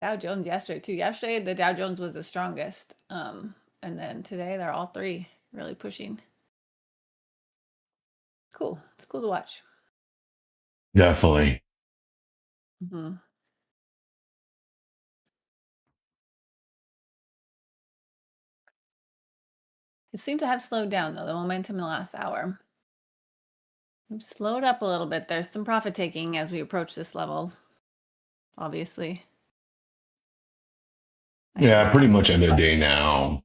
Dow Jones yesterday too. Yesterday the Dow Jones was the strongest. And then today they're all three really pushing. Cool. It's cool to watch. Definitely. Mm-hmm. It seemed to have slowed down though, the momentum in the last hour. We've slowed up a little bit. There's some profit taking as we approach this level, obviously. Yeah, pretty much end of the day now.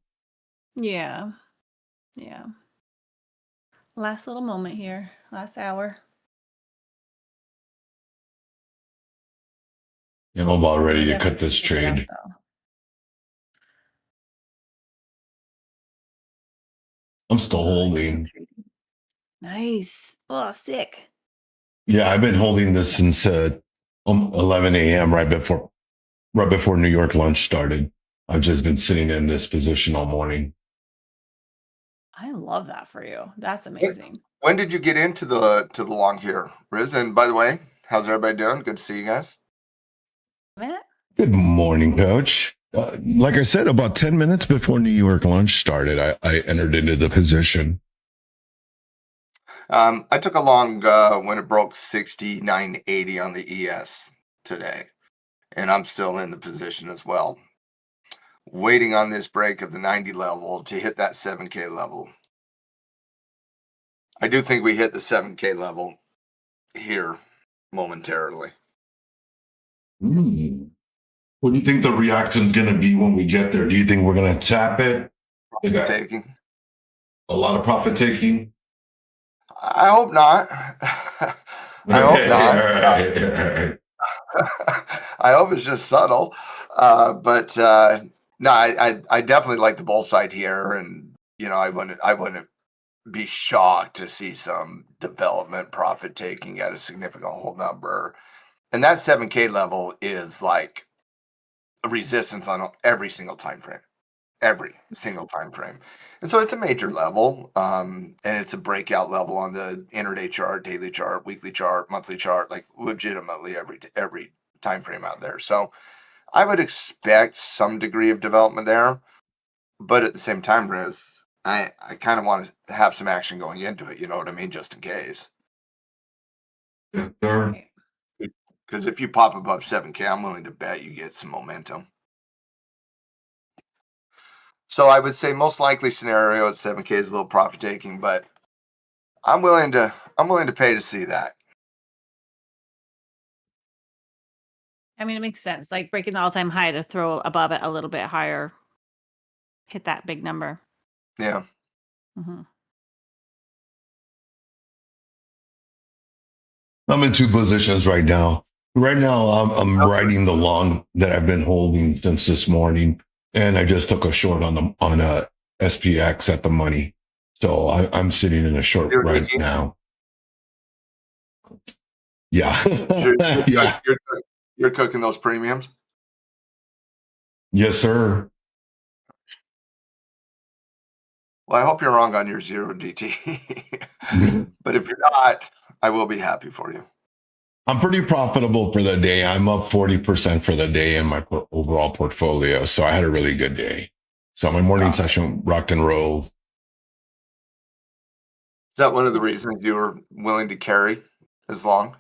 Yeah. Yeah. Last little moment here, last hour. I'm about ready to Definitely cut this pick it up, trade. though. I'm still holding. Nice. Oh, sick. Yeah, I've been holding this since 11 a.m. right before New York lunch started. I've just been sitting in this position all morning. I love that for you. That's When, amazing. when did you get into the long here, Riz? And by the way, how's everybody doing? Good to see you guys. Matt? Good morning, Coach. Like I said, about 10 minutes before New York lunch started, I entered into the position. I took a long when it broke 69.80 on the ES today, and I'm still in the position as well, waiting on this break of the 90 level to hit that 7K level. I do think we hit the 7K level here momentarily. What do you think the reaction is going to be when we get there? Do you think we're going to tap it? Taking A lot of profit taking? I hope not. I hope not. I hope it's just subtle. But no, I definitely like the bull side here, and I wouldn't be shocked to see some development profit taking at a significant hold number. And that 7K level is like a resistance on every single time frame. Every single time frame. And so it's a major level, and it's a breakout level on the intraday chart, daily chart, weekly chart, monthly chart, like legitimately every time frame out there. So I would expect some degree of development there, but at the same time, Riz, I kind of want to have some action going into it. You know what I mean? Just in case. Right. Because if you pop above 7K, I'm willing to bet you get some momentum. So I would say most likely scenario at 7K is a little profit taking, but I'm willing to pay to see that. I mean, it makes sense. Like breaking the all-time high to throw above it a little bit higher, hit that big number. Yeah. Mm-hmm. I'm in two positions right now. Right now, I'm riding the long that I've been holding since this morning, and I just took a short on a SPX at the money. So I'm sitting in a short right now. Yeah. Yeah. You're cooking those premiums? Yes, sir. Well, I hope you're wrong on your 0 DT. But if you're not, I will be happy for you. I'm pretty profitable for the day. I'm up 40% for the day in my overall portfolio. So I had a really good day. So my morning session rocked and rolled. Is that one of the reasons you were willing to carry as long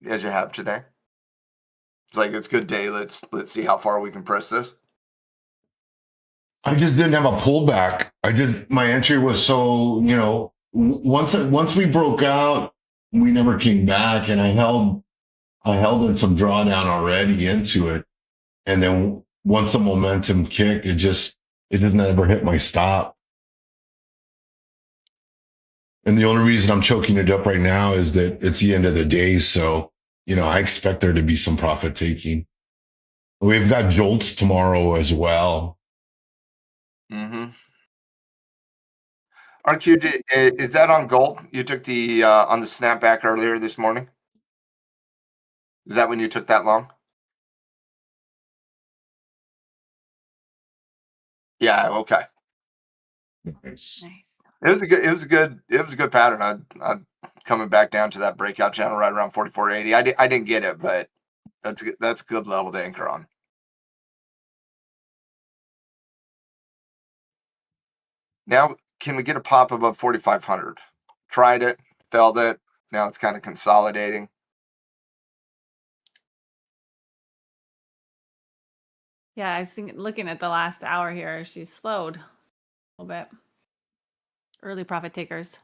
as you have today? It's like, it's a good day. Let's see how far we can press this. I just didn't have a pullback. My entry was so, once we broke out, we never came back, and I held in some drawdown already into it. And then once the momentum kicked, it just never hit my stop. And the only reason I'm choking it up right now is that it's the end of the day. So, I expect there to be some profit taking. We've got jolts tomorrow as well. Mm-hmm. RQ, is that on gold? You took the on the snapback earlier this morning? Is that when you took that long? Yeah, okay. Nice. It was a good pattern. I coming back down to that breakout channel right around 44.80. I didn't get it, but that's a good level to anchor on. Now, can we get a pop above 4,500? Tried it, failed it. Now it's kind of consolidating. Yeah, I was thinking, looking at the last hour here, she's slowed a little bit. Early profit takers.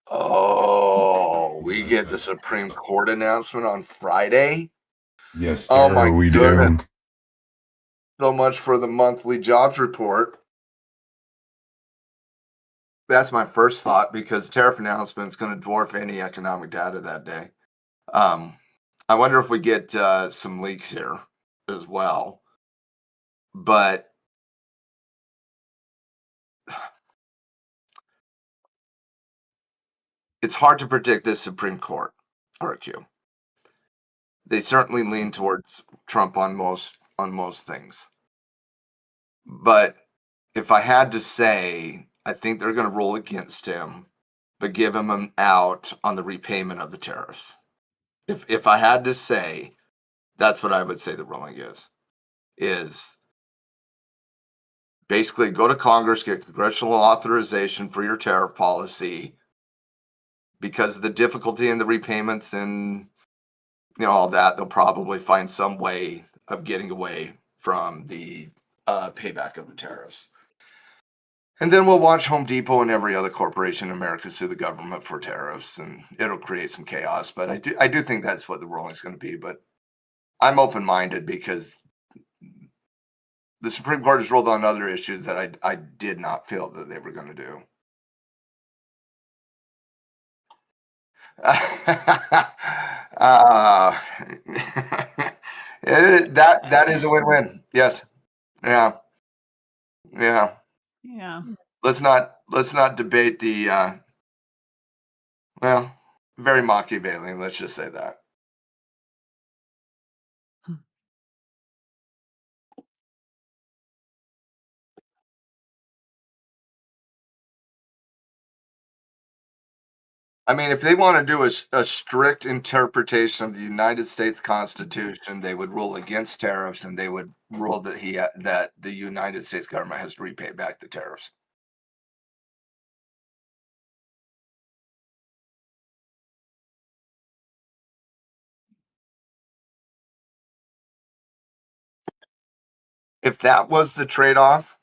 Oh, we get the Supreme Court announcement on Friday. Yes, Oh sir, my we goodness. do. So much for the monthly jobs report. That's my first thought, because tariff announcement is going to dwarf any economic data that day. I wonder if we get some leaks here as well. But it's hard to predict this Supreme Court RQ. They certainly lean towards Trump on most things. But if I had to say, I think they're going to rule against him, but give him an out on the repayment of the tariffs. If I had to say, that's what I would say the ruling is basically go to Congress, get congressional authorization for your tariff policy, because of the difficulty in the repayments and all that. They'll probably find some way of getting away from the payback of the tariffs. And then we'll watch Home Depot and every other corporation in America sue the government for tariffs, and it'll create some chaos. But I do think that's what the ruling is going to be. But I'm open-minded, because the Supreme Court has ruled on other issues that I did not feel that they were going to do. That is a win-win. Yes. Yeah. Yeah. Yeah. Let's not debate the very Machiavellian, let's just say that. I mean, if they want to do a strict interpretation of the United States Constitution, they would rule against tariffs, and they would rule that that the United States government has to repay back the tariffs. If that was the trade-off,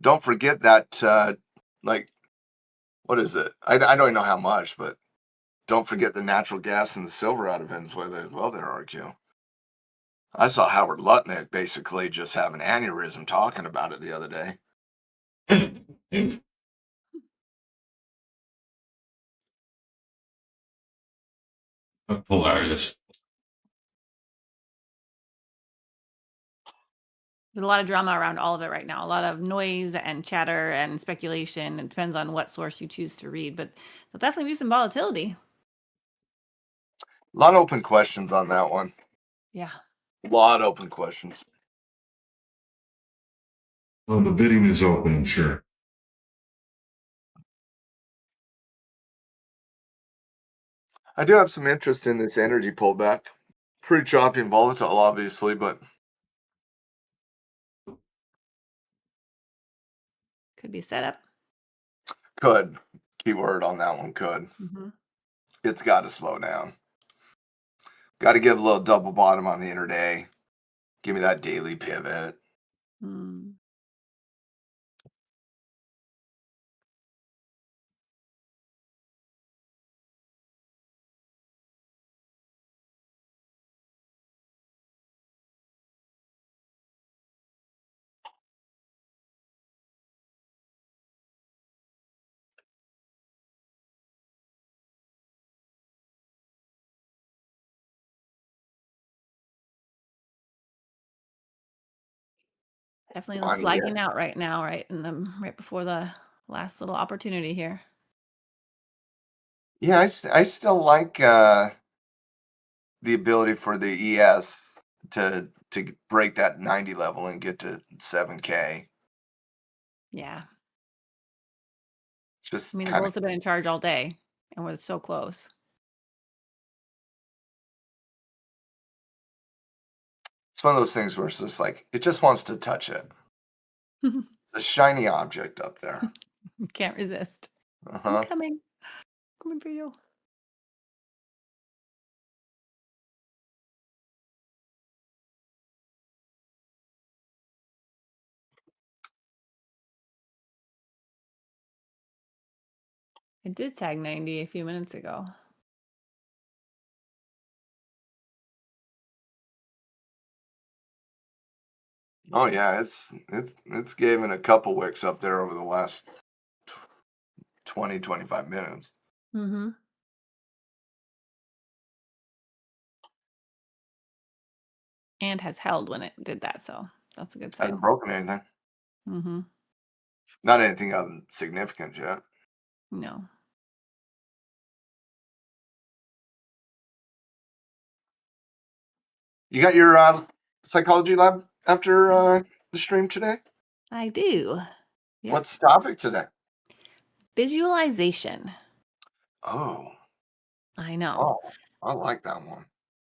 don't forget that like, what is it? I don't even know how much, but don't forget the natural gas and the silver out of Venezuela as well there, RQ. I saw Howard Lutnick basically just have an aneurysm talking about it the other day. Hilarious. There's a lot of drama around all of it right now. A lot of noise and chatter and speculation. It depends on what source you choose to read, but there'll definitely be some volatility. A lot of open questions on that one. Yeah. A lot of open questions. Well, the bidding is open, I'm sure. I do have some interest in this energy pullback. Pretty choppy and volatile, obviously, but Could be set up. could. Keyword on that one, could. Mm-hmm. It's got to slow down. Got to give a little double bottom on the intraday. Give me that daily pivot. Mm. Definitely On flagging out right now, right before the last little opportunity here. Yeah, I still like the ability for the ES to break that 90 level and get to 7K. Yeah. It's just I mean, the kind of, bulls have been in charge all day, and we're so close. it's one of those things where it's just like, it just wants to touch it. a shiny object up there. Can't resist. I'm Uh-huh. coming. Coming for you. I did tag 90 a few minutes ago. Oh yeah, it's given a couple wicks up there over the last 20, 25 minutes. Mm-hmm. And has held when it did that, so that's a good sign. Hasn't broken anything. Mm-hmm. Not anything of significance yet. No. You got your psychology lab after the stream today? I do. Yep. What's the topic today? Visualization. Oh, I know. I like that one.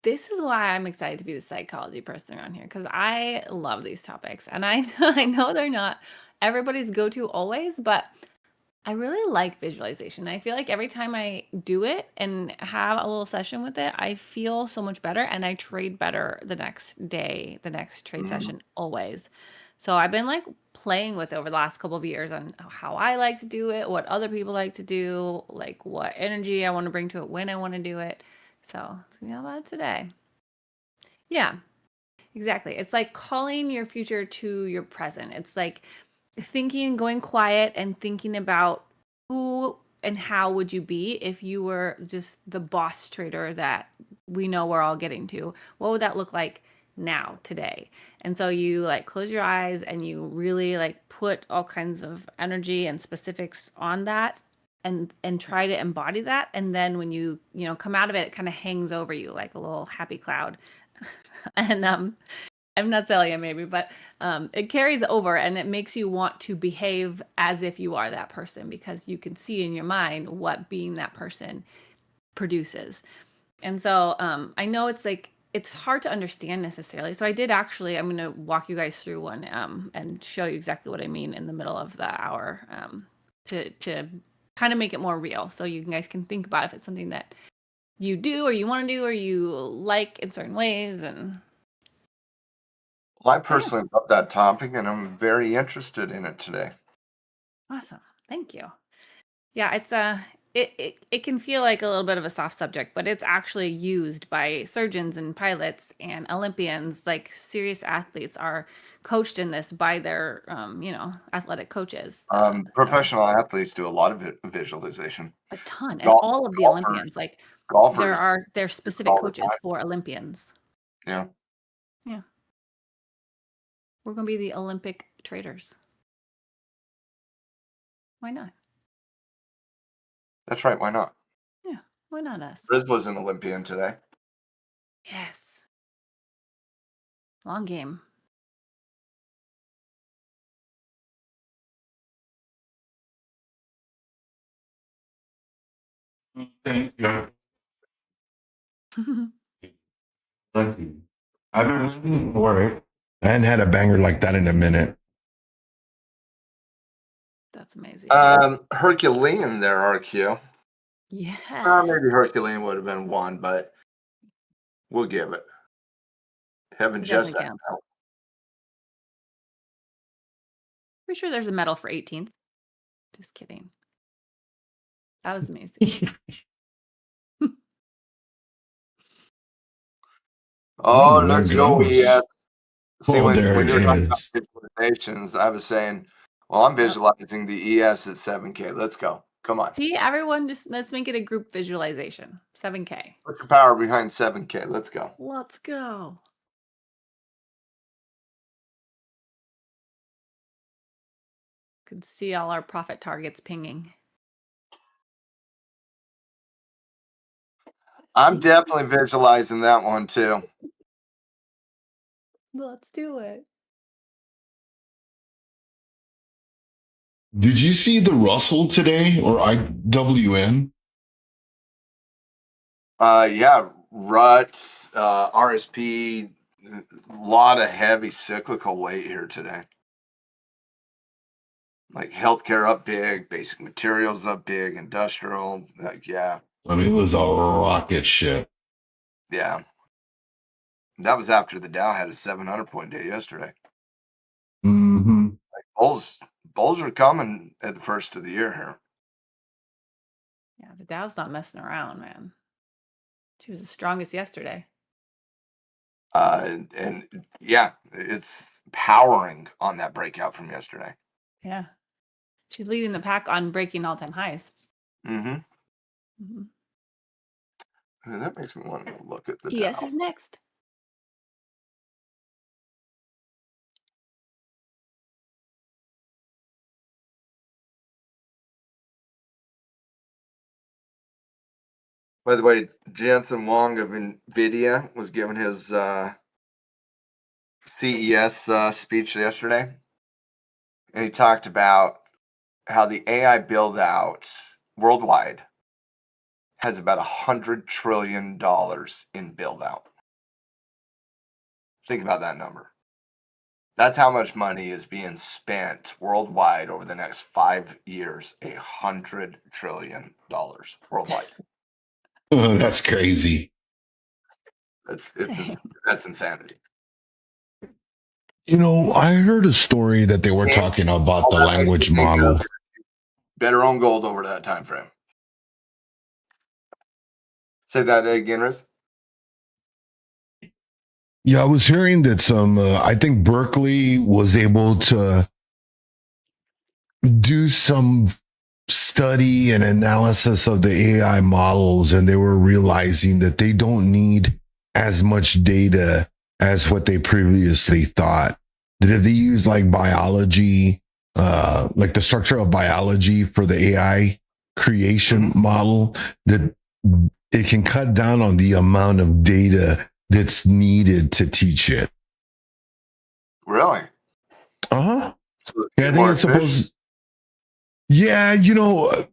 This is why I'm excited to be the psychology person around here, because I love these topics. And I know they're not everybody's go-to always, but I really like visualization. I feel like every time I do it and have a little session with it, I feel so much better and I trade better the next day, the next trade session always. So I've been like playing with it over the last couple of years on how I like to do it, what other people like to do, like what energy I want to bring to it, when I want to do it. So it's gonna be all about it today. Yeah, exactly. It's like calling your future to your present. It's like thinking, going quiet and thinking about who and how would you be if you were just the boss trader that we know we're all getting to. What would that look like now, today? And so you like close your eyes and you really like put all kinds of energy and specifics on that and try to embody that. And then when you come out of it, it kind of hangs over you like a little happy cloud. And I'm not selling it maybe, but it carries over and it makes you want to behave as if you are that person because you can see in your mind what being that person produces. And so I know it's like, it's hard to understand necessarily. So I did actually, I'm going to walk you guys through one and show you exactly what I mean in the middle of the hour to kind of make it more real. So you guys can think about if it's something that you do or you want to do or you like in certain ways. And Well, I personally love that topic, and I'm very interested in it today. awesome. Thank you. Yeah, it's it can feel like a little bit of a soft subject, but it's actually used by surgeons and pilots and Olympians. Like serious athletes are coached in this by their athletic coaches. Professional athletes do a lot of visualization. A ton, and Golf, all of the golfers, Olympians, like golfers there's do it specific all the coaches time. for Olympians. Yeah. Yeah. We're gonna be the Olympic traders. Why not? That's right. Why not? Yeah, why not us? Riz was an Olympian today. Yes. Long game. Thank you. Thank you. I've been waiting for it. I hadn't had a banger like that in a minute. That's amazing. Herculean there, RQ. Yes. Maybe Herculean would have been one, but we'll give it. Heaven It just definitely that. counts. Pretty sure there's a medal for 18th. Just kidding. That was amazing. Oh, There let's it go. goes. Yeah. See, Oh, there when it you were talking about is. visualizations, I was saying, well, I'm visualizing the ES at 7K. Let's go. Come on. See, everyone, just let's make it a group visualization. 7K. Put your power behind 7K. Let's go. Let's go. Could see all our profit targets pinging. I'm definitely visualizing that one too. Let's do it. Did you see the Russell today or IWN? Yeah, ruts, RSP, a lot of heavy cyclical weight here today. Like healthcare up big, basic materials up big, industrial. Yeah. I mean, it was a rocket ship. Yeah. That was after the Dow had a 700-point day yesterday. Mm-hmm. Bulls are coming at the first of the year here. Yeah, the Dow's not messing around, man. She was the strongest yesterday. And yeah, it's powering on that breakout from yesterday. Yeah. She's leading the pack on breaking all-time highs. Mm-hmm. Mm-hmm. That makes me want to look at the ES Dow. is next. By the way, Jensen Huang of NVIDIA was giving his CES speech yesterday, and he talked about how the AI build out worldwide has about $100 trillion in build out. Think about that number. That's how much money is being spent worldwide over the next 5 years. $100 trillion worldwide. That's crazy. That's insanity. You know, I heard a story that they were talking about the language model. Better own gold over that time frame. Say that again, Riz. Yeah, I was hearing that I think Berkeley was able to do some study and analysis of the AI models, and they were realizing that they don't need as much data as what they previously thought. That if they use like biology, like the structure of biology for the AI creation model, that it can cut down on the amount of data that's needed to teach it. Really? Uh-huh. So Yeah, I think it's supposed. Yeah, you know,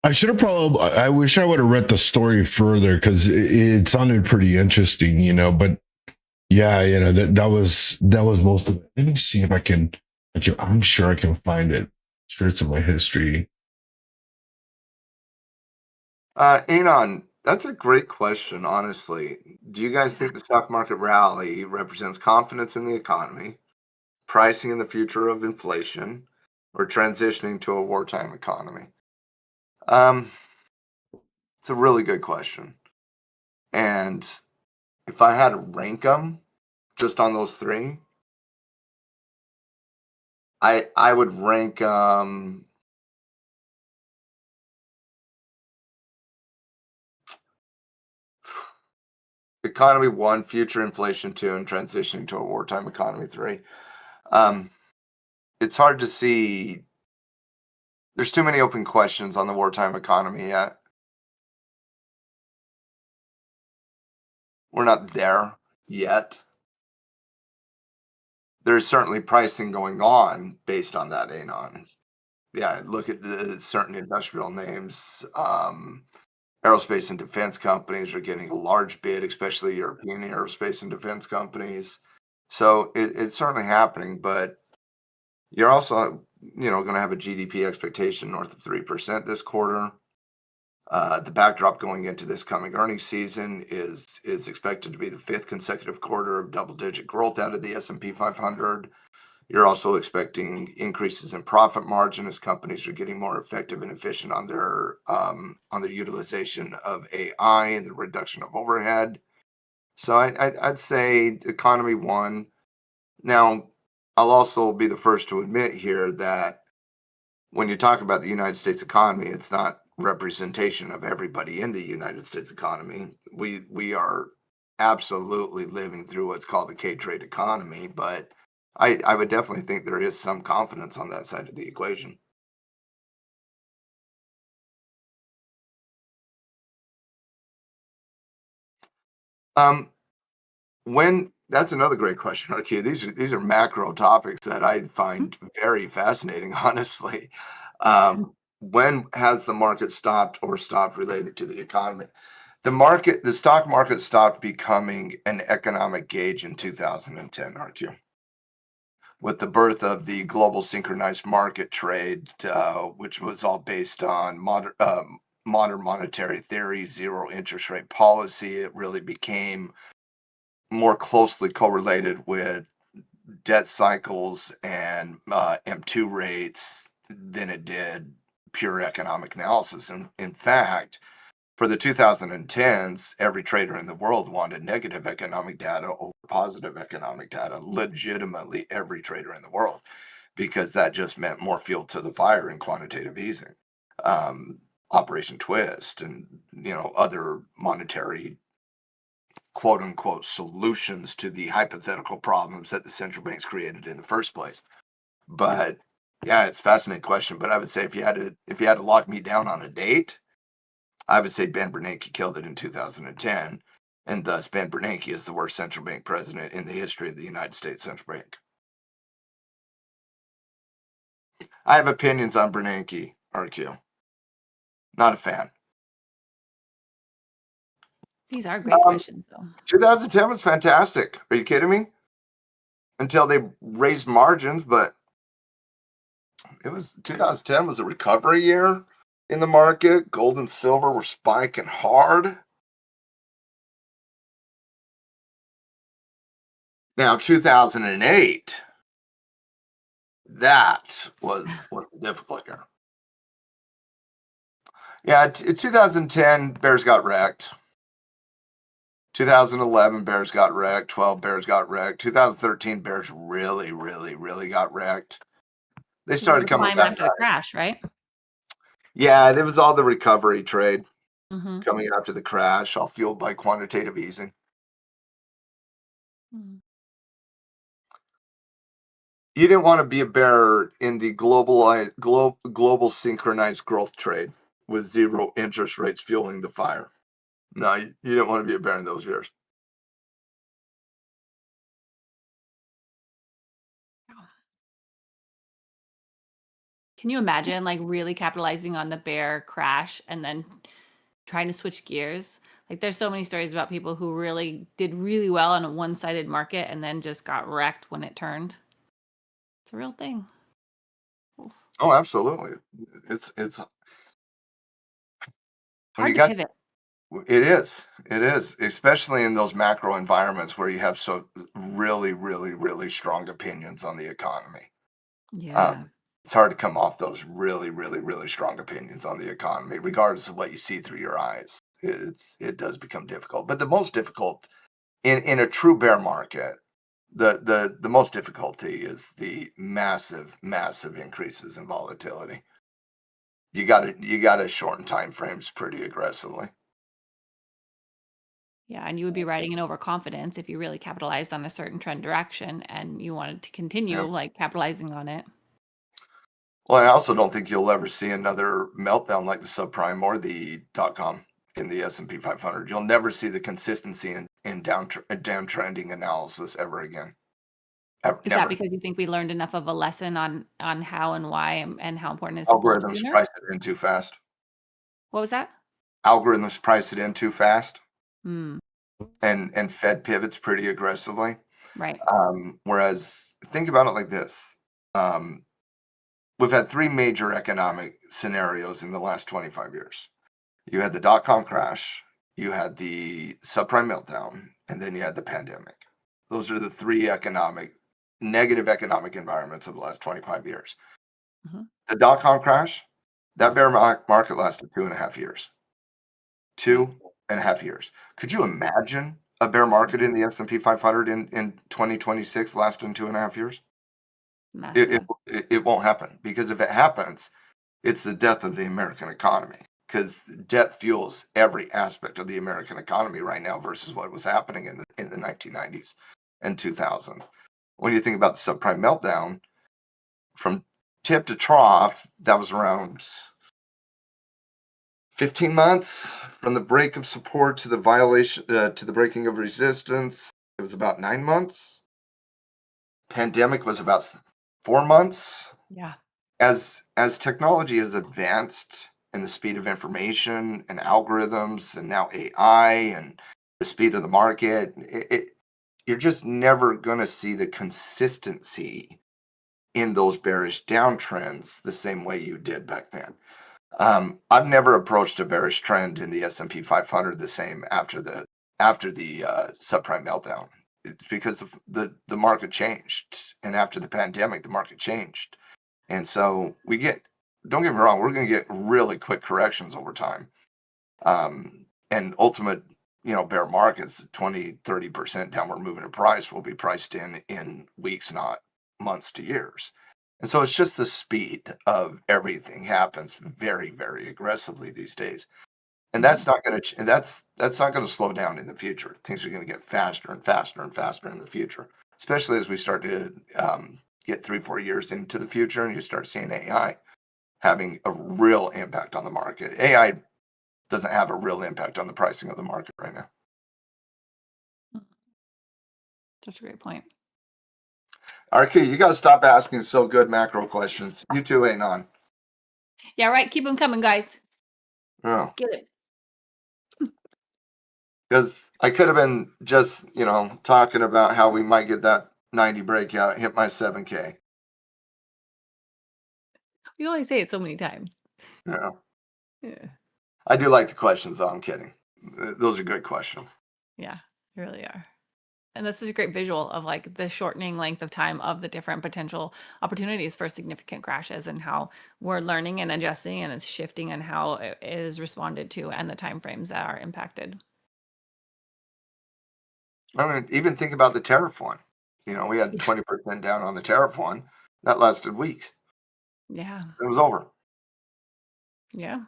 I should have probably. I wish I would have read the story further because it sounded pretty interesting, you know. But yeah, you know that was most of it. Let me see if I can. I'm sure I can find it. Sure, it's in my history. Anon, that's a great question, honestly. Do you guys think the stock market rally represents confidence in the economy, pricing in the future of inflation, or transitioning to a wartime economy? It's a really good question. And if I had to rank them just on those three, I would rank economy 1, future inflation 2, and transitioning to a wartime economy 3. It's hard to see. There's too many open questions on the wartime economy yet. We're not there yet. There's certainly pricing going on based on that, Anon. Yeah, look at certain industrial names. Aerospace and defense companies are getting a large bid, especially European aerospace and defense companies. So it's certainly happening, but you're also, going to have a GDP expectation north of 3% this quarter. The backdrop going into this coming earnings season is expected to be the 5th consecutive quarter of double-digit growth out of the S&P 500. You're also expecting increases in profit margin as companies are getting more effective and efficient on their utilization of AI and the reduction of overhead. So I'd say economy 1. Now, I'll also be the first to admit here that when you talk about the United States economy, it's not representation of everybody in the United States economy. We are absolutely living through what's called the K-trade economy, but I would definitely think there is some confidence on that side of the equation. That's another great question, RQ. These are macro topics that I find very fascinating, honestly. When has the market stopped or stopped related to the economy? The stock market stopped becoming an economic gauge in 2010, RQ. with the birth of the global synchronized market trade, which was all based on modern monetary theory, zero interest rate policy. It really became more closely correlated with debt cycles and M2 rates than it did pure economic analysis. And in fact, for the 2010s, every trader in the world wanted negative economic data over positive economic data, legitimately every trader in the world, because that just meant more fuel to the fire in quantitative easing, Operation Twist, and other monetary quote unquote solutions to the hypothetical problems that the central banks created in the first place. But yeah, it's a fascinating question. But I would say if you had to lock me down on a date, I would say Ben Bernanke killed it in 2010, and thus Ben Bernanke is the worst central bank president in the history of the United States Central Bank. I have opinions on Bernanke, RQ. Not a fan. These are great questions, though. 2010 was fantastic. Are you kidding me? Until they raised margins, but 2010 was a recovery year in the market. Gold and silver were spiking hard. Now, 2008, that was a difficult year. Yeah, 2010, bears got wrecked. 2011, bears got wrecked. 12, bears got wrecked. 2013, bears really, really, really got wrecked. They started coming back after the crash, right? Yeah, it was all the recovery trade Mm-hmm. coming after the crash, all fueled by quantitative easing. Mm-hmm. You didn't want to be a bear in the global synchronized growth trade with zero interest rates fueling the fire. No, you didn't want to be a bear in those years. Can you imagine like really capitalizing on the bear crash and then trying to switch gears? Like there's so many stories about people who really did really well on a one-sided market and then just got wrecked when it turned. It's a real thing. Oh, absolutely. It's Hard to pivot. It is, especially in those macro environments where you have so really, really, really strong opinions on the economy. Yeah. It's hard to come off those really, really, really strong opinions on the economy, regardless of what you see through your eyes. It does become difficult. But the most difficult in a true bear market, the most difficulty is the massive, massive increases in volatility. You gotta shorten time frames pretty aggressively. Yeah, and you would be riding in overconfidence if you really capitalized on a certain trend direction and you wanted to continue Yeah. like capitalizing on it. Well, I also don't think you'll ever see another meltdown like the subprime or the .com in the S&P 500. You'll never see the consistency in downtrending analysis ever again. Is Never. that because you think we learned enough of a lesson on how and why and how important it is to pull up Algorithms sooner? price it in too fast. What was that? Algorithms price it in too fast, Hmm. and Fed pivots pretty aggressively. Right. Whereas think about it like this. We've had three major economic scenarios in the last 25 years. You had the dot-com crash, you had the subprime meltdown, and then you had the pandemic. Those are the three negative economic environments of the last 25 years. Mm-hmm. The dot-com crash, that bear market lasted 2.5 years. 2.5 years. Could you imagine a bear market in the S&P 500 in 2026 lasting 2.5 years? It won't happen, because if it happens, it's the death of the American economy, because debt fuels every aspect of the American economy right now versus what was happening in the 1990s and 2000s. When you think about the subprime meltdown, from tip to trough, that was around 15 months from the break of support to the violation to the breaking of resistance. It was about 9 months. Pandemic was about 4 months. Yeah. As technology has advanced and the speed of information and algorithms and now AI and the speed of the market, you're just never going to see the consistency in those bearish downtrends the same way you did back then. I've never approached a bearish trend in the S&P 500 the same after the subprime meltdown. It's because the market changed, and after the pandemic, the market changed, and so don't get me wrong, we're going to get really quick corrections over time, and ultimate bear markets, 20-30% downward movement of price will be priced in weeks, not months to years. And so it's just the speed of everything happens very, very aggressively these days. And that's not going to that's not going to slow down in the future. Things are going to get faster and faster and faster in the future, especially as we start to get 3-4 years into the future, and you start seeing AI having a real impact on the market. AI doesn't have a real impact on the pricing of the market right now. That's a great point. RK, you got to stop asking so good macro questions. You too ain't on. Yeah, right. Keep them coming, guys. Yeah. Let's get it. Because I could have been just, talking about how we might get that 90 breakout, hit my 7K. You only say it so many times. Yeah. Yeah. I do like the questions, though. I'm kidding. Those are good questions. Yeah, they really are. And this is a great visual of like the shortening length of time of the different potential opportunities for significant crashes, and how we're learning and adjusting, and it's shifting, and how it is responded to, and the timeframes that are impacted. I mean, even think about the tariff one. We had 20% down on the tariff one. That lasted weeks. Yeah. It was over. Yeah.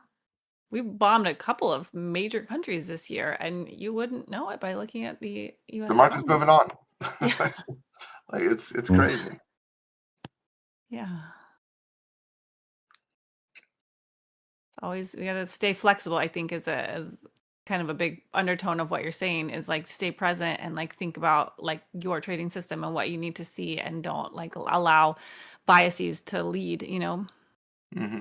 We bombed a couple of major countries this year, and you wouldn't know it by looking at the US The market's economy. moving on. Yeah. Like it's crazy. Yeah. Always, we gotta stay flexible, I think, is kind of a big undertone of what you're saying, is like stay present and like think about like your trading system and what you need to see, and don't like allow biases to lead, hmm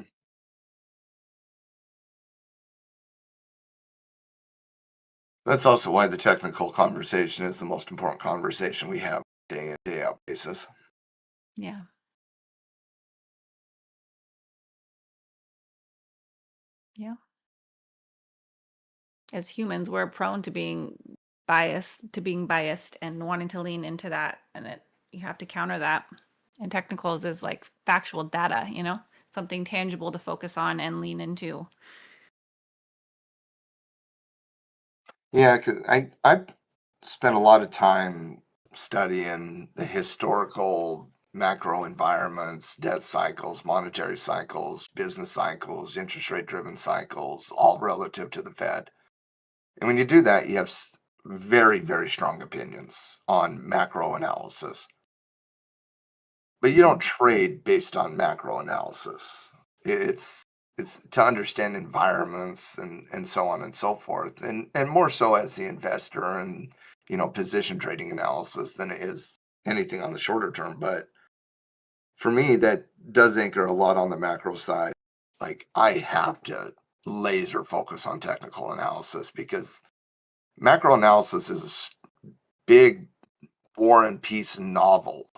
That's also why the technical conversation is the most important conversation we have day in, day out basis. Yeah. Yeah. As humans, we're prone to being biased and wanting to lean into that, and you have to counter that. And technicals is like factual data, something tangible to focus on and lean into. Yeah, because I spent a lot of time studying the historical macro environments, debt cycles, monetary cycles, business cycles, interest rate driven cycles, all relative to the Fed. And when you do that, you have very, very strong opinions on macro analysis. But you don't trade based on macro analysis. It's to understand environments and so on and so forth, and more so as the investor, and position trading analysis than it is anything on the shorter term. But for me, that does anchor a lot on the macro side. Like I have to laser focus on technical analysis, because macro analysis is a big War and Peace novel.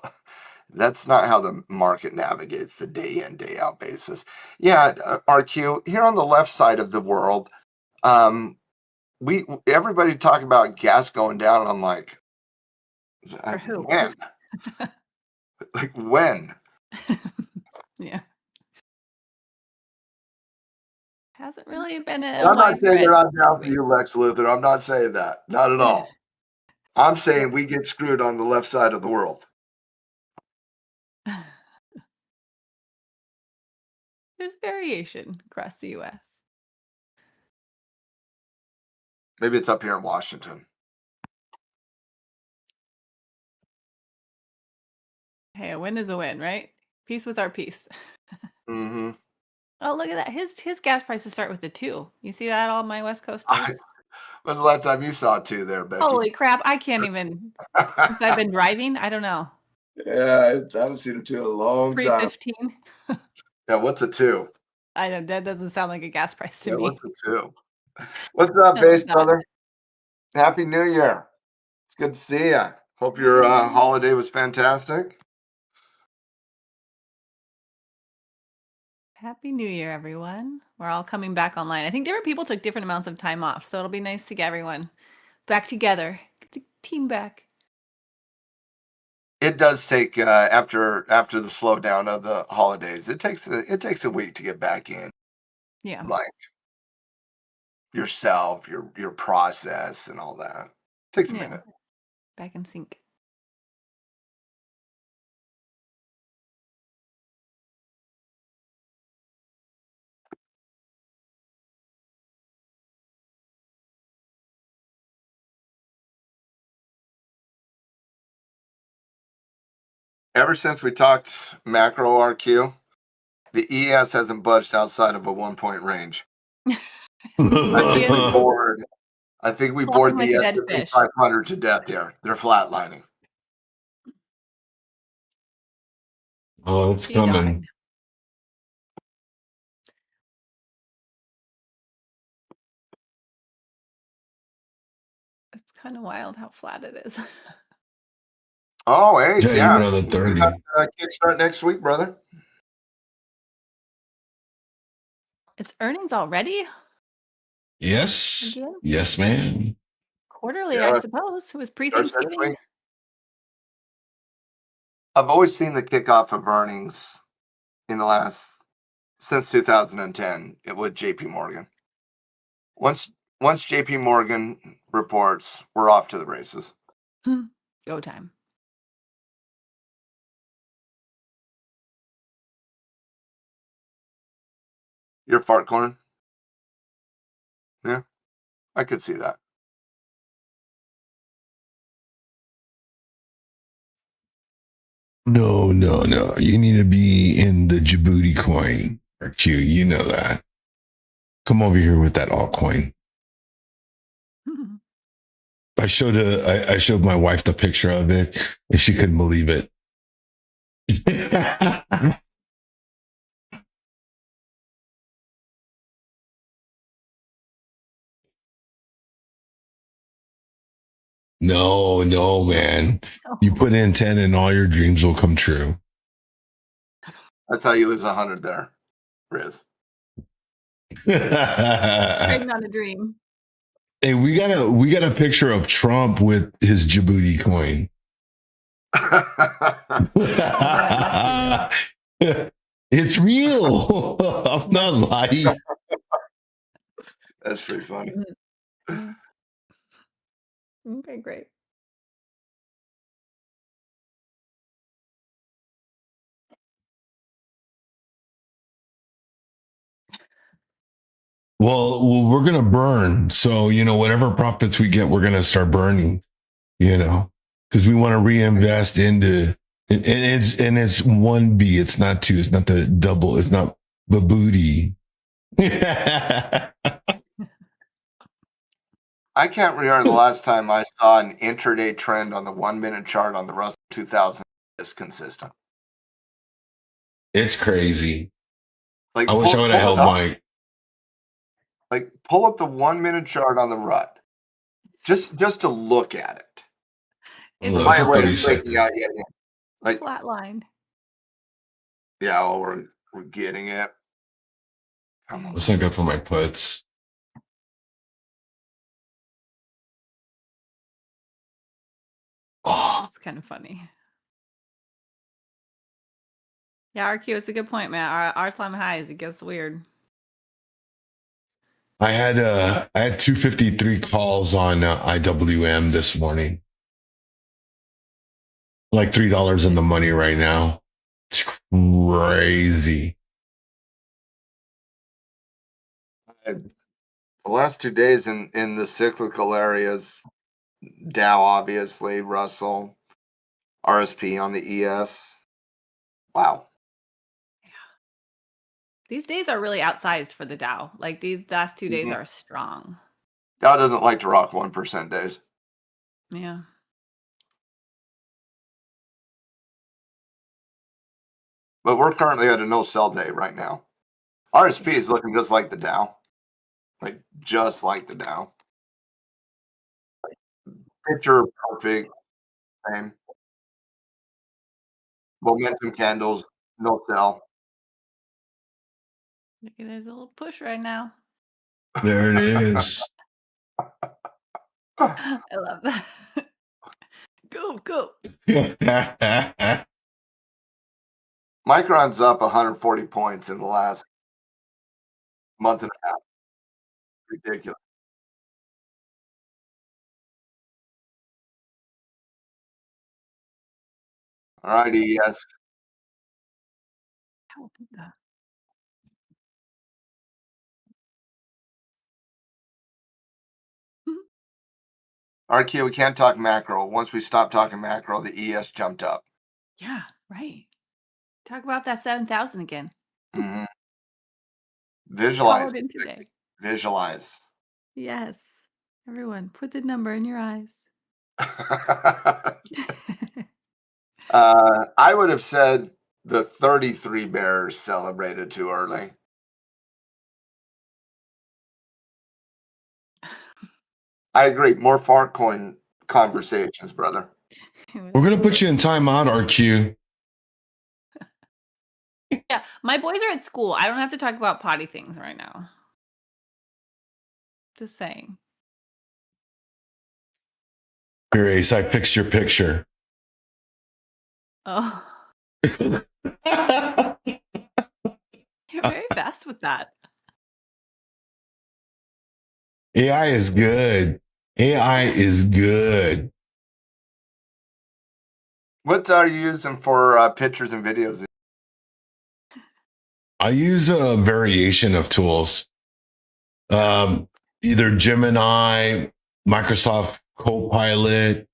That's not how the market navigates the day in, day out basis. Yeah, RQ, here on the left side of the world, everybody talk about gas going down, and I'm like, For who? when? Like when? Yeah. Hasn't really been And a I'm not saying they're widespread not down for situation. you, Lex Luthor. I'm not saying that. Not at all. I'm saying we get screwed on the left side of the world. There's variation across the US. Maybe it's up here in Washington. Hey, a win is a win, right? Peace with our peace. Mm-hmm. Oh, look at that. His gas prices start with a 2. You see that, all my West Coasters? When's the last time you saw two there, Becky? Holy crap, I can't even. Since I've been driving, I don't know. Yeah, I haven't seen a two in a long time. 315. Yeah, what's a two? I know that doesn't sound like a gas price to Yeah, me. what's a two? What's up, No, base it's not. brother? Happy New Year. It's good to see you. Hope your holiday was fantastic. Happy New Year, everyone. We're all coming back online. I think different people took different amounts of time off, so it'll be nice to get everyone back together. Get the team back. It does take after the slowdown of the holidays. It takes a week to get back in, Yeah. like yourself, your process, and all that. Takes a Yeah. minute. Back in sync. Ever since we talked macro RQ, the ES hasn't budged outside of a 1 point range. I think we Yes. bored. I think we Flopping bored like the a dead S&P fish. 500 to death here. They're flatlining. Oh, it's He died. coming. It's kind of wild how flat it is. Oh, Ace, Yeah, even yeah. on the We 30. got kickstart next week, brother. It's earnings already? Yes. Again? Yes, ma'am. Quarterly, I Yeah, suppose. It was starts next pre-Thanksgiving. week. I've always seen the kickoff of earnings in the last since 2010 with JP Morgan. Once JP Morgan reports, we're off to the races. Go time. You're fart corn. Yeah, I could see that. No, no, no. You need to be in the Djibouti coin or Q. You know that. Come over here with that altcoin. I showed my wife the picture of it, and she couldn't believe it. No, no, man. You put in 10 and all your dreams will come true. That's how you lose 100 there, Riz. Craig, not a dream. Hey, we got a picture of Trump with his Djibouti coin. It's real. I'm not lying. That's pretty funny. Okay, great. Well, we're gonna burn. So whatever profits we get, we're gonna start burning. Because we want to reinvest into, and it's 1B. It's not 2. It's not the double. It's not the booty. I can't remember the last time I saw an intraday trend on the 1 minute chart on the Russell 2000 this consistent. It's crazy. Like I wish I would have held my. Like pull up the 1 minute chart on the RUT, just to look at it. It's By the way, it's breaking out yet. Like flatline. yeah, well, we're getting it. Come on. It's not good for my puts. Oh, that's kind of funny. Yeah, RQ is a good point, man. Our time highs, it gets weird. I had 253 calls on IWM this morning. Like $3 in the money right now. It's crazy. The last 2 days in the cyclical areas, Dow obviously, Russell, RSP on the ES. Wow. These days are really outsized for the Dow. Like these last 2 days are strong. Dow doesn't like to rock 1% days. Yeah. But we're currently at a no sell day right now. RSP is looking just like the Dow. Like just like the Dow. Picture perfect. Same. Momentum candles, no sell. Look, there's a little push right now. There it is. I love that. Go, go. Micron's up 140 points in the last month and a half. Ridiculous. All righty, yes. How about that? Mhm. RQ, we can't talk macro. Once we stopped talking macro, the ES jumped up. Yeah, right. Talk about that 7,000 again. Mhm. Call Visualize. it in today. Visualize. Yes. Everyone, put the number in your eyes. I would have said the 33 Bears celebrated too early. I agree. More Fartcoin conversations, brother. We're gonna put you in timeout, RQ. Yeah, my boys are at school. I don't have to talk about potty things right now. Just saying. Here, Ace, I fixed your picture. Oh, you're very fast with that. AI is good. AI is good. What are you using for pictures and videos? I use a variation of tools. Either Gemini, Microsoft Copilot.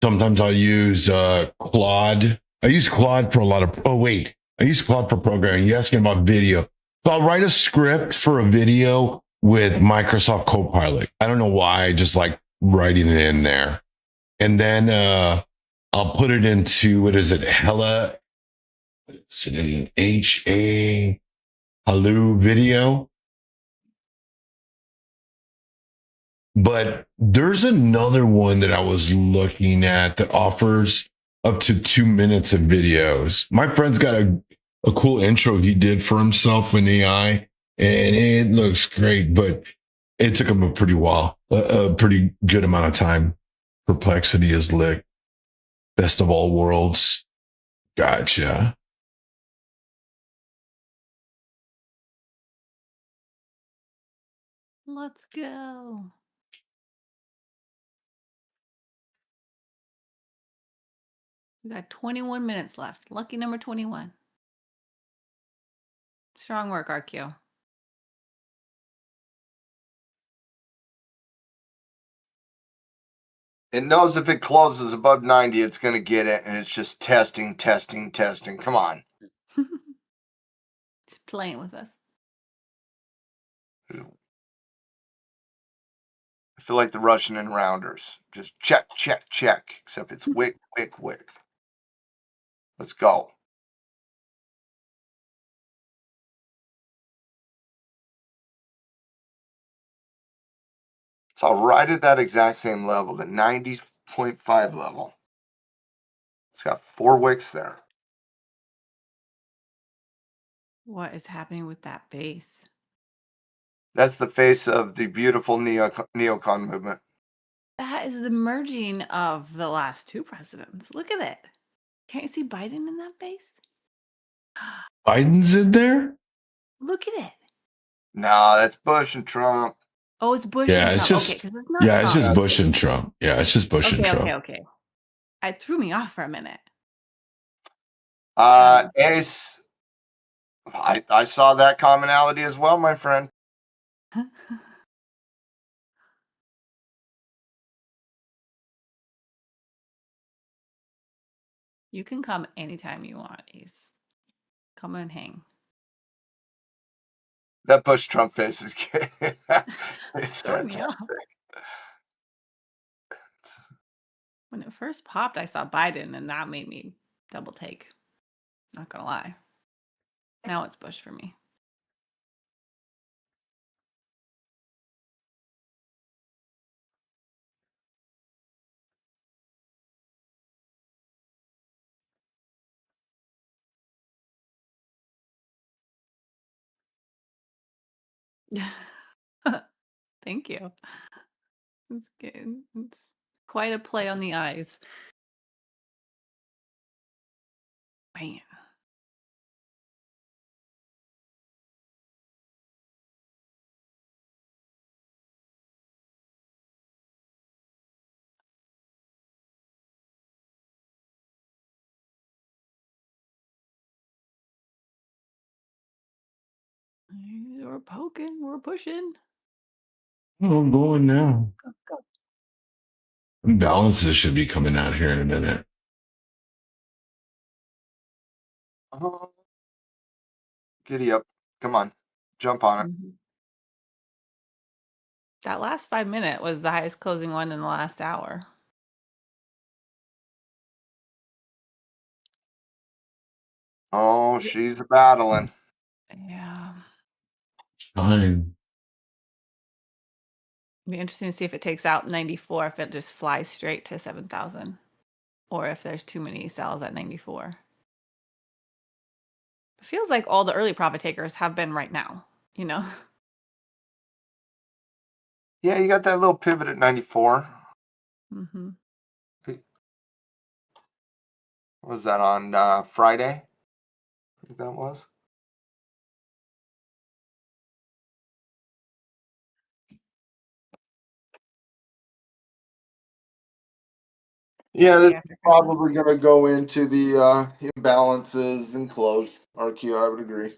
Sometimes I'll use Claude. I use Claude for a lot of. Oh wait, I use Claude for programming. You're asking about video. So I'll write a script for a video with Microsoft Copilot. I don't know why. I just like writing it in there, and then I'll put it into what is it? Hella. It's an HA Halu video. But there's another one that I was looking at that offers up to 2 minutes of videos. My friend's got a cool intro he did for himself in AI, and it looks great, but it took him a pretty good amount of time. Perplexity is lick. Best of all worlds. Gotcha. Let's go. We got 21 minutes left. Lucky number 21. Strong work, RQ. It knows if it closes above 90, it's going to get it, and it's just testing, testing, testing. Come on. Just playing with us. I feel like the Russian and rounders. Just check, check, check. Except it's wick, wick, wick. Let's go. It's all right at that exact same level, the 90.5 level. It's got 4 wicks there. What is happening with that base? That's the face of the beautiful neocon movement. That is the merging of the last two presidents. Look at it. Can't you see Biden in that base? Biden's in there? Look at it. No, that's Bush and Trump. Oh, it's Bush Yeah, and it's Trump. just Okay, because it's not yeah, it's Trump. just Bush and Trump. Yeah, it's just Bush and Trump. Okay. It threw me off for a minute. Ace, I saw that commonality as well, my friend. You can come anytime you want, Ace. Come and hang. That Bush Trump face is it's Throwing me fantastic. off. When it first popped, I saw Biden, and that made me double take. Not gonna lie. Now it's Bush for me. Thank you. It's good. It's quite a play on the eyes. Man. We're poking, we're pushing. Oh, I'm going now. Go, go. Balances should be coming out here in a minute. Giddy up. Come on. Jump on it. Mhm. That last 5 minute was the highest closing one in the last hour. Oh, she's battling. Yeah. Fine. Be interesting to see if it takes out 94, if it just flies straight to 7,000, or if there's too many sells at 94. It feels like all the early profit takers have been right now, you know? Yeah, you got that little pivot at 94. Mm-hmm. What was that on Friday? I think that was. Yeah, this Day is after Christmas. probably going to go into the imbalances and close. RQ, I would agree.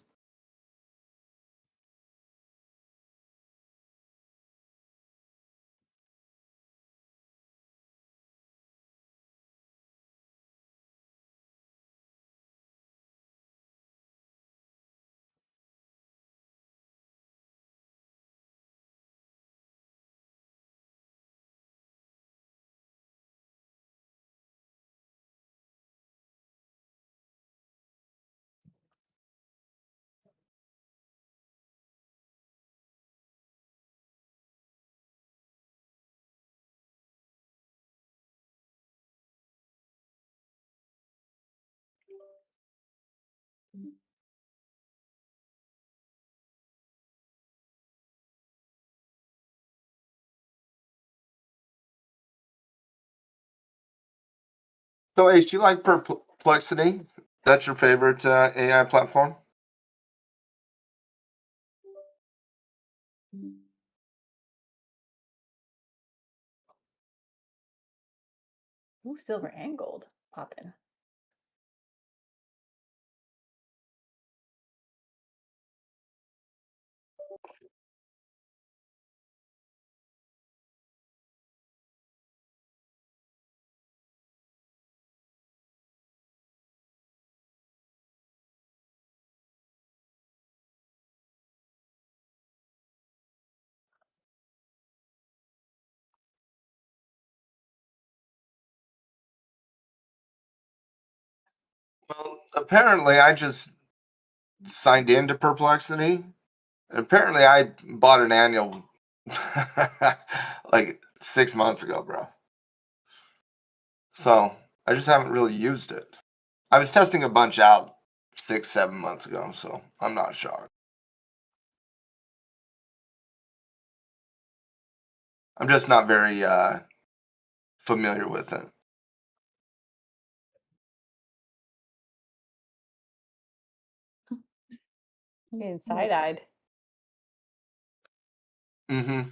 So, Ace, do you like Perplexity? That's your favorite AI platform? Ooh, silver and gold popping. Well, apparently, I just signed into Perplexity, and apparently, I bought an annual like 6 months ago, bro. So I just haven't really used it. I was testing a bunch out 6, 7 months ago, so I'm not sure. I'm just not very familiar with it. I'm getting side-eyed. Mm-hmm.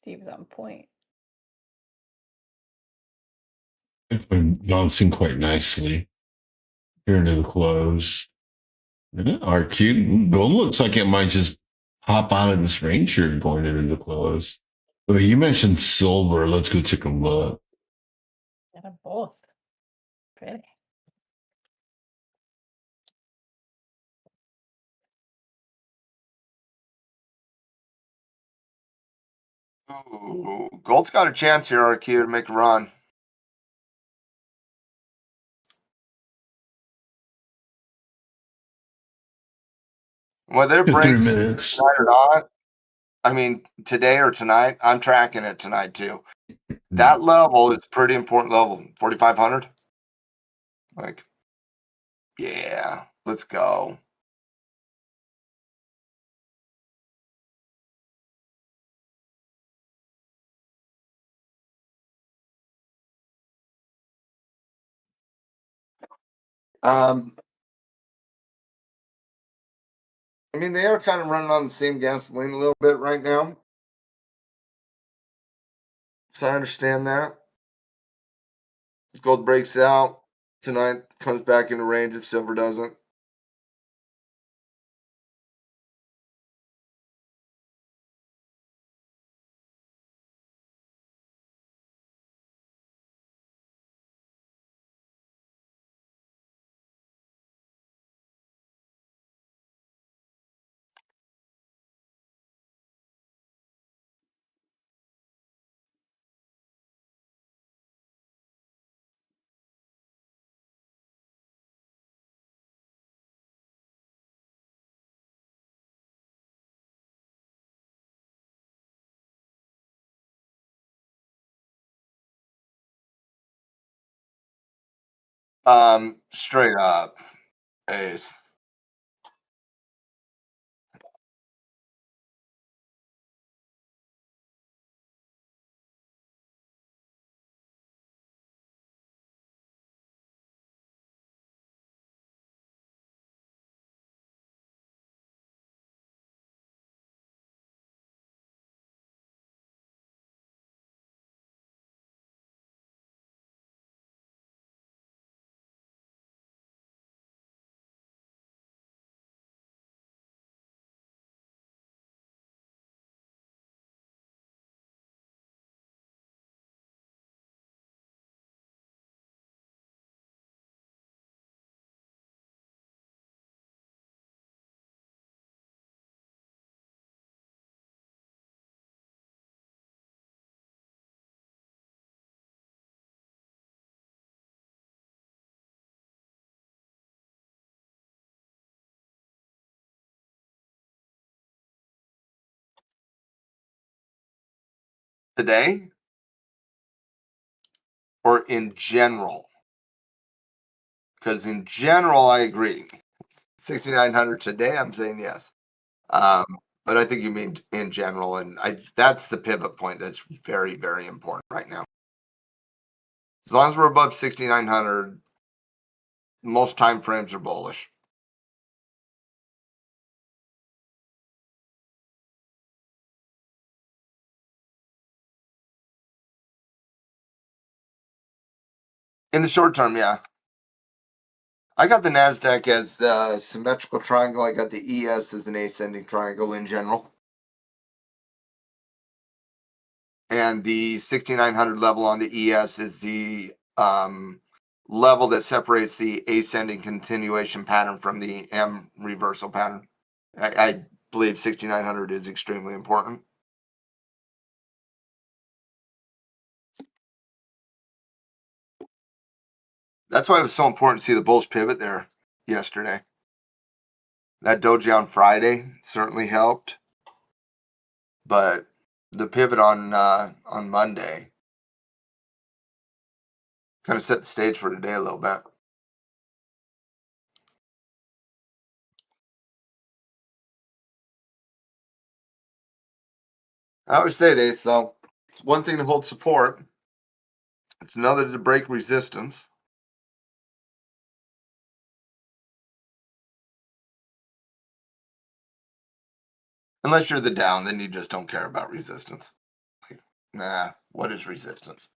Steve's on point. It's been bouncing quite nicely here into the close. RQ gold looks like it might just pop out of this range here going into the close. But you mentioned silver. Let's go take a look. Yeah, they're both pretty. Ooh, gold's got a chance here, RQ, to make a run. Whether it 3 breaks minutes. tonight or not, I mean, today or tonight, I'm tracking it tonight too. That level is pretty important level, 4,500. Like, yeah, let's go. I mean, they are kind of running on the same gasoline a little bit right now. So I understand that. If gold breaks out tonight, comes back into range if silver doesn't. Straight up, ace. Today or in general? Because in general, I agree. 6,900 today, I'm saying yes. But I think you mean in general, and that's the pivot point that's very, very important right now. As long as we're above 6,900, most time frames are bullish. In the short term, yeah. I got the NASDAQ as the symmetrical triangle. I got the ES as an ascending triangle in general. And the 6,900 level on the ES is the level that separates the ascending continuation pattern from the M reversal pattern. I believe 6,900 is extremely important. That's why it was so important to see the bulls pivot there yesterday. That doji on Friday certainly helped, but the pivot on Monday kind of set the stage for today a little bit. I always say this though, it's one thing to hold support, it's another to break resistance. Unless you're the down, then you just don't care about resistance. Like, nah, what is resistance?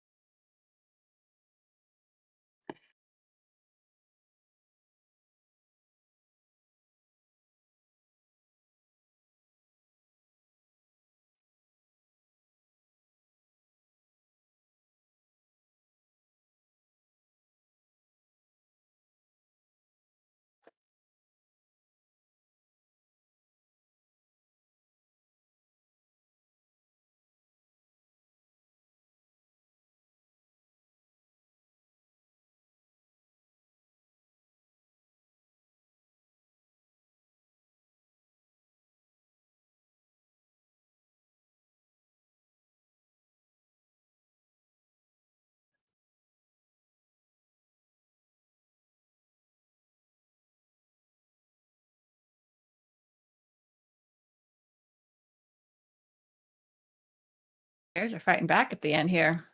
Bears are fighting back at the end here.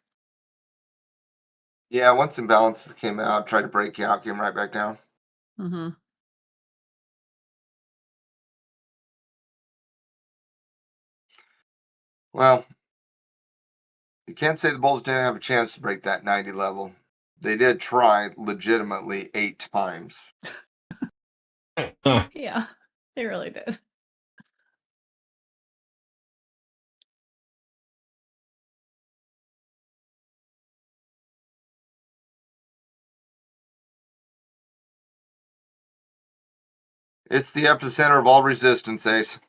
Yeah, once imbalances came out, tried to break out, came right back down. Mm-hmm. Well, you can't say the Bulls didn't have a chance to break that 90 level. They did try legitimately 8 times. Yeah, they really did. It's the epicenter of all resistance, Ace.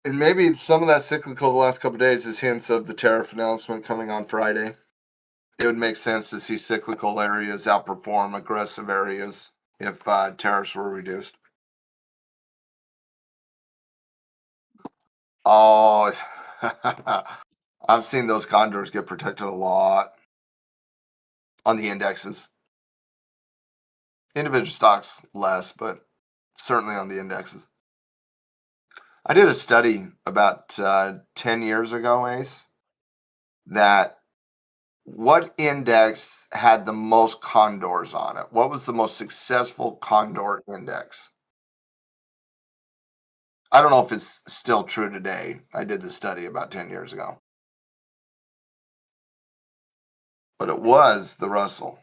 And maybe some of that cyclical the last couple of days is hints of the tariff announcement coming on Friday. It would make sense to see cyclical areas outperform aggressive areas if tariffs were reduced. Oh, I've seen those condors get protected a lot on the indexes. Individual stocks less, but certainly on the indexes. I did a study about 10 years ago, Ace, that what index had the most condors on it? What was the most successful condor index? I don't know if it's still true today. I did the study about 10 years ago. But it was the Russell.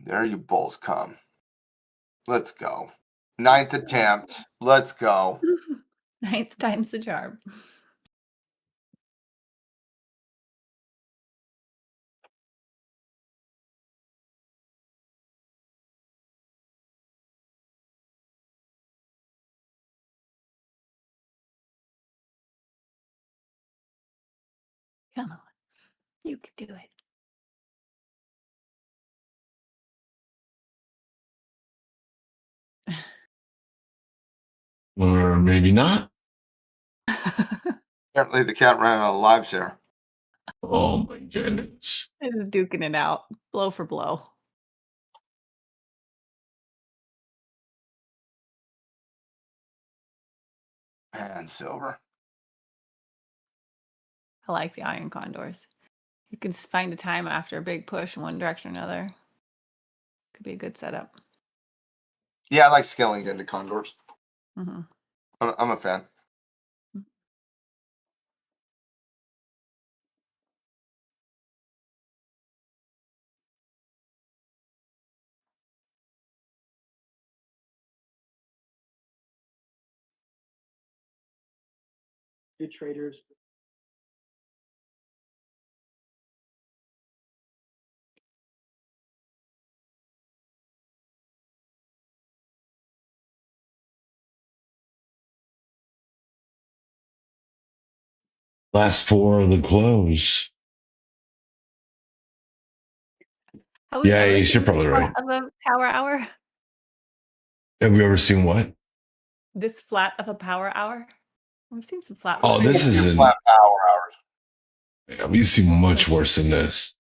There you bulls come. Let's go. Ninth attempt. Let's go. Ninth time's the charm. Come on, you can do it. Or maybe not. Apparently the cat ran out of lives here. Oh my goodness. This is duking it out, blow for blow. And silver. I like the iron condors. You can find a time after a big push in one direction or another. Could be a good setup. Yeah, I like scaling into condors. Mm-hmm. I'm a fan. Good traders. Last four of the close. Have we Yeah, ever you're seen this probably flat right. of a power hour? Have we ever seen what? This flat of a power hour? We've seen some flat Oh, ones. this Few isn't. flat power hours. Yeah, we've seen much worse than this.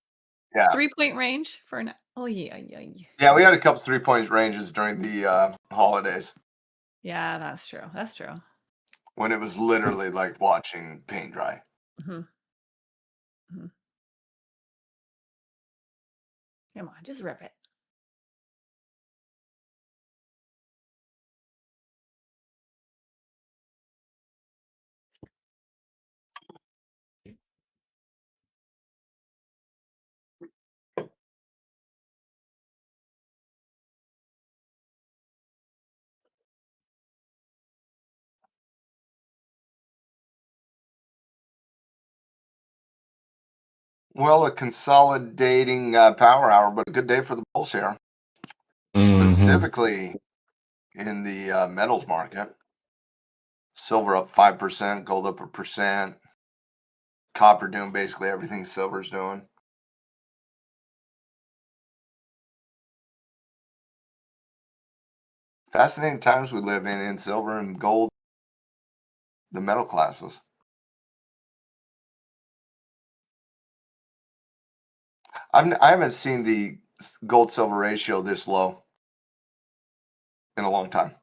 Yeah. 3-point range for an. Oh yeah. Yeah, we had a couple 3-point ranges during the holidays Yeah, that's true. That's true. when it was literally like watching paint dry. Mm-hmm. Mm-hmm. Come on, just rip it. Well, a consolidating power hour, but a good day for the Bulls here. specifically in the metals market. Silver up 5%, gold up 1%, copper doing basically everything silver's doing. Fascinating times we live in silver and gold, the metal classes. I haven't seen the gold silver ratio this low in a long time.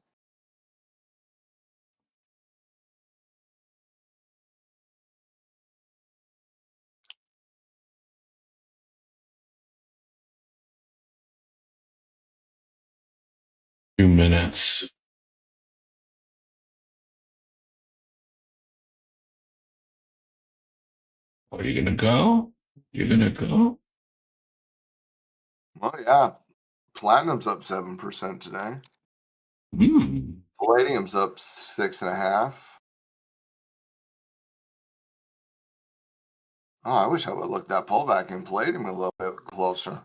Two minutes. Are you gonna go? You're gonna go? Oh yeah, platinum's up 7% today. Palladium's up 6.5%. Oh, I wish I would look that pullback in palladium a little bit closer.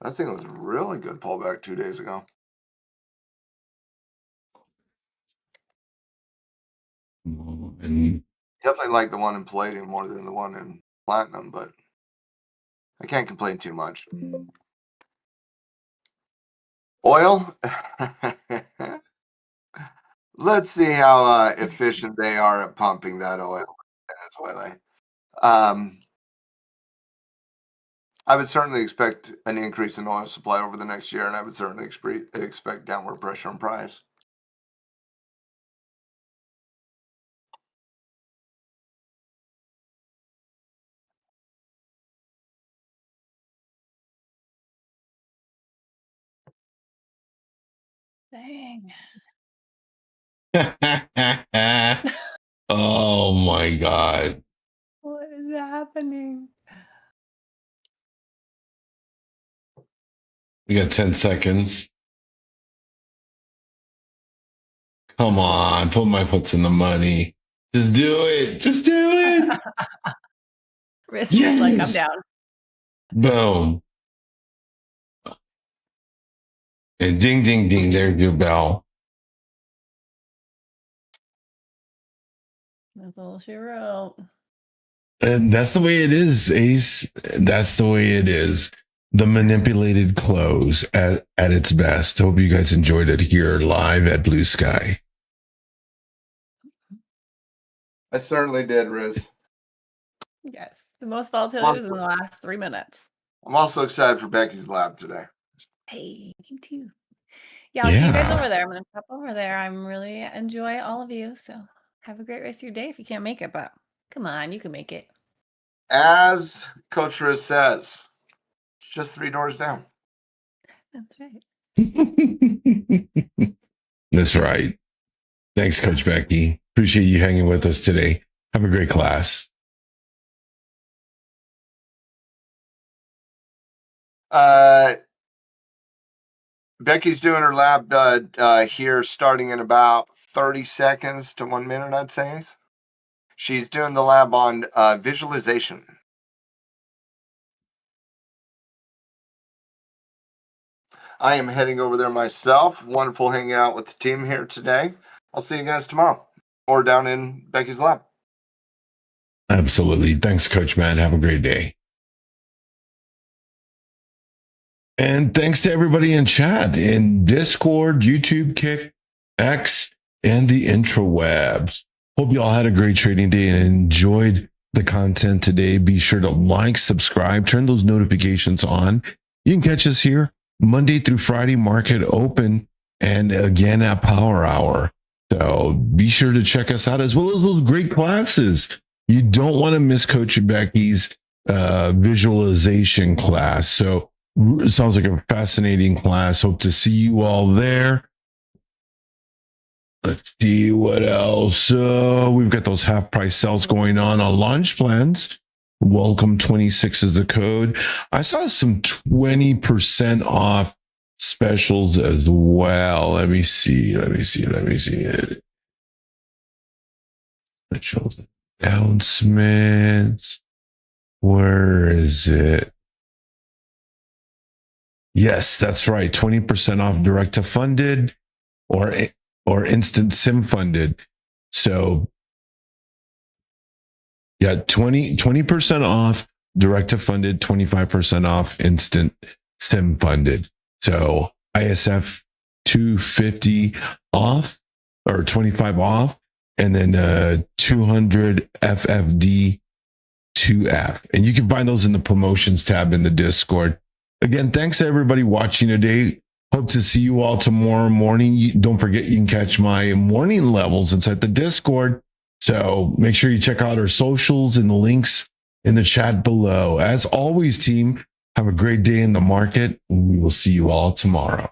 That thing was really good pullback 2 days ago. And Definitely like the one in palladium more than the one in platinum, but I can't complain too much. Oil. Let's see how efficient they are at pumping that oil in Venezuela. I would certainly expect an increase in oil supply over the next year, and I would certainly expect downward pressure on price. Dang. oh my God. What is happening? We got 10 seconds. Come on, put my puts in the money. Just do it. Just do it. Risk is like, I'm Yes. down. Boom. And ding, ding, ding. There's your bell. That's all she wrote. And that's the way it is, Ace. That's the way it is. The manipulated close at its best. Hope you guys enjoyed it here live at Blue Sky. I certainly did, Riz. Yes. The most volatility was in the last 3 minutes. I'm also excited for Becky's lab today. Hey, me too. Yeah, I'll see you guys over there. I'm going to pop over there. I'm really enjoy all of you. So have a great rest of your day if you can't make it, but come on, you can make it. As Coach Riz says, it's just 3 doors down. That's right. That's right. Thanks, Coach Becky. Appreciate you hanging with us today. Have a great class. Becky's doing her lab here starting in about 30 seconds to 1 minute, I'd say. She's doing the lab on visualization. I am heading over there myself. Wonderful hanging out with the team here today. I'll see you guys tomorrow or down in Becky's lab. Absolutely. Thanks, Coach Matt. Have a great day. And thanks to everybody in chat, in Discord, YouTube, Kick, X, and the intrawebs. Hope you all had a great trading day and enjoyed the content today. Be sure to like, subscribe, turn those notifications on. You can catch us here Monday through Friday, market open, and again at Power Hour. So be sure to check us out, as well as those great classes. You don't want to miss Coach Becky's visualization class. So it sounds like a fascinating class. Hope to see you all there. Let's see what else. We've got those half price sales going on launch plans. Welcome 26 is the code. I saw some 20% off specials as well. Let me see. Specials announcements. Where is it? Yes, that's right. 20% off direct to funded or instant sim funded. So yeah, 20% off direct to funded, 25% off instant sim funded. So ISF 250 off or 25 off, and then 200 FFD 2F. And you can find those in the promotions tab in the Discord. Again, thanks to everybody watching today. Hope to see you all tomorrow morning. Don't forget, you can catch my morning levels inside the Discord. So make sure you check out our socials and the links in the chat below. As always, team, have a great day in the market. We will see you all tomorrow.